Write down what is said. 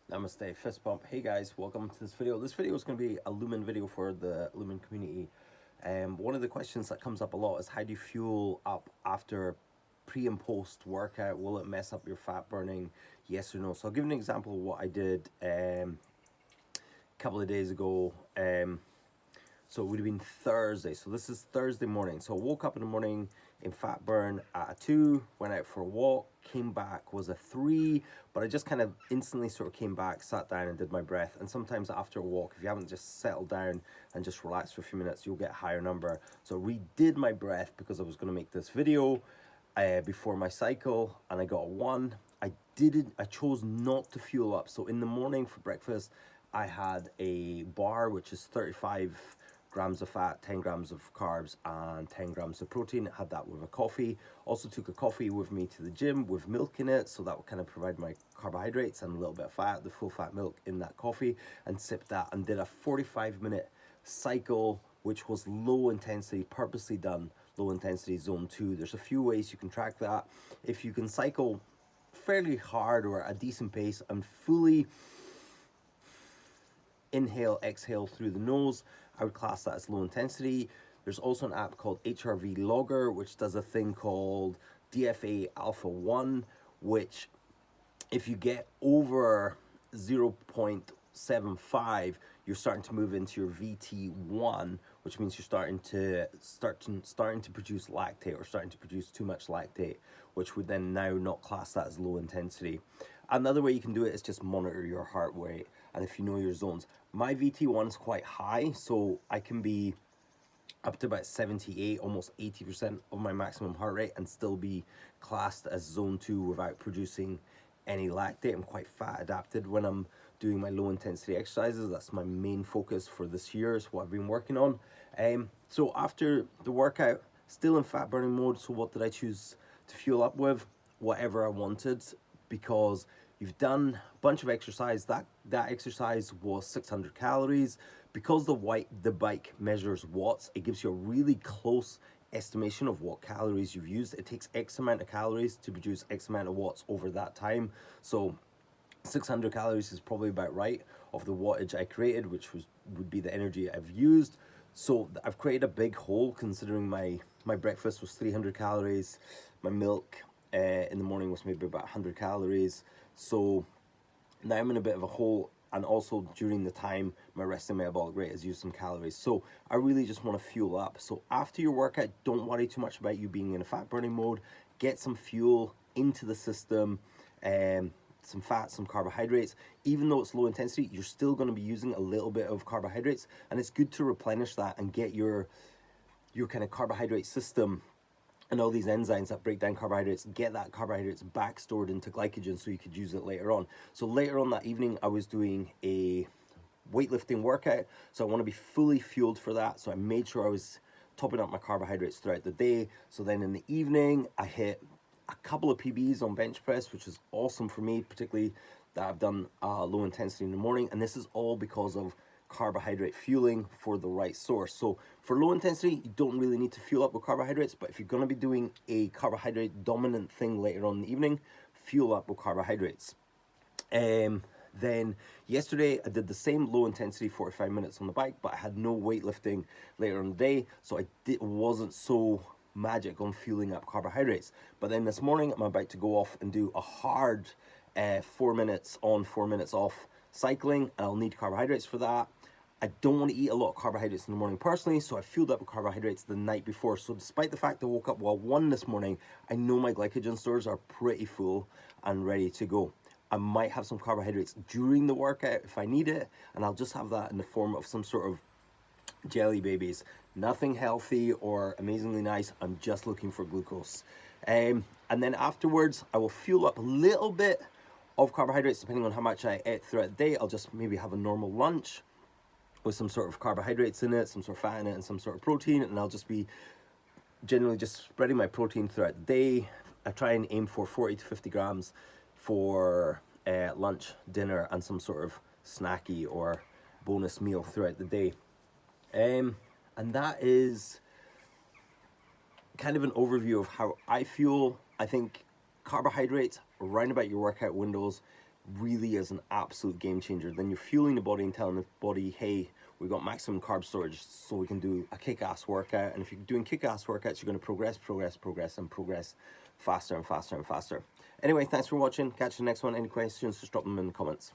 Namaste, fist bump. Hey guys, welcome to this video. This video is going to be a Lumen video for the Lumen community. One of the questions that comes up a lot is how do you fuel up after pre and post workout? Will it mess up your fat burning? Yes or no? So I'll give an example of what I did a couple of days ago. So it would have been Thursday. So this is Thursday morning. So I woke up in the morning in fat burn at a 2, went out for a walk, came back, was a 3, but I just kind of instantly sort of came back, sat down and did my breath. And sometimes after a walk, if you haven't just settled down and just relaxed for a few minutes, you'll get a higher number. So I redid my breath because I was going to make this video before my cycle, and I got a 1. I chose not to fuel up. So in the morning for breakfast, I had a bar, which is 35 grams of fat, 10 grams of carbs, and 10 grams of protein. I had that with a coffee. Also took a coffee with me to the gym with milk in it, so that would kind of provide my carbohydrates and a little bit of fat, the full fat milk in that coffee, and sipped that and did a 45-minute cycle, which was low intensity, purposely done low intensity zone 2. There's a few ways you can track that. If you can cycle fairly hard or at a decent pace and fully inhale, exhale through the nose, I would class that as low intensity. There's also an app called HRV Logger, which does a thing called DFA Alpha 1, which if you get over 0.75, you're starting to move into your VT1, which means you're starting to produce lactate or starting to produce too much lactate, which would then now not class that as low intensity. Another way you can do it is just monitor your heart rate, and if you know your zones. My VT1 is quite high, so I can be up to about 78, almost 80% of my maximum heart rate and still be classed as zone 2 without producing any lactate. I'm quite fat adapted when I'm doing my low intensity exercises. That's my main focus for this year, is what I've been working on. So after the workout, still in fat burning mode. So what did I choose to fuel up with? Whatever I wanted, because you've done a bunch of exercise. That exercise was 600 calories. Because the bike measures watts, it gives you a really close estimation of what calories you've used. It takes X amount of calories to produce X amount of watts over that time. So 600 calories is probably about right of the wattage I created, which would be the energy I've used. So I've created a big hole, considering my breakfast was 300 calories, my milk in the morning was maybe about 100 calories. So now I'm in a bit of a hole, and also during the time my resting metabolic rate has used some calories. So I really just want to fuel up. So after your workout, don't worry too much about you being in a fat burning mode. Get some fuel into the system, some fat, some carbohydrates. Even though it's low intensity, you're still going to be using a little bit of carbohydrates, and it's good to replenish that and get your kind of carbohydrate system and all these enzymes that break down carbohydrates, get that carbohydrates back stored into glycogen so you could use it later on. So later on that evening, I was doing a weightlifting workout, so I want to be fully fueled for that. So I made sure I was topping up my carbohydrates throughout the day. So then in the evening, I hit a couple of PBs on bench press, which is awesome for me, particularly that I've done low intensity in the morning. And this is all because of carbohydrate fueling for the right source. So for low intensity, you don't really need to fuel up with carbohydrates, but if you're going to be doing a carbohydrate dominant thing later on in the evening, fuel up with carbohydrates. Then yesterday I did the same low intensity 45 minutes on the bike, but I had no weightlifting later on the day, so wasn't so magic on fueling up carbohydrates. But then this morning I'm about to go off and do a hard 4 minutes on, 4 minutes off cycling, and I'll need carbohydrates for that. I don't want to eat a lot of carbohydrates in the morning personally, so I fueled up with carbohydrates the night before. So despite the fact I woke up 1 this morning, I know my glycogen stores are pretty full and ready to go. I might have some carbohydrates during the workout if I need it, and I'll just have that in the form of some sort of jelly babies. Nothing healthy or amazingly nice. I'm just looking for glucose. And then afterwards, I will fuel up a little bit of carbohydrates depending on how much I ate throughout the day. I'll just maybe have a normal lunch with some sort of carbohydrates in it, some sort of fat in it, and some sort of protein, and I'll just be generally just spreading my protein throughout the day. I try and aim for 40 to 50 grams for lunch, dinner, and some sort of snacky or bonus meal throughout the day. And that is kind of an overview of how I fuel. I think carbohydrates around about your workout windows, really is an absolute game changer. Then you're fueling the body and telling the body, hey, we've got maximum carb storage, so we can do a kick-ass workout. And if you're doing kick-ass workouts, you're going to progress faster and faster and faster. Anyway, thanks for watching. Catch you in the next one. Any questions, just drop them in the comments.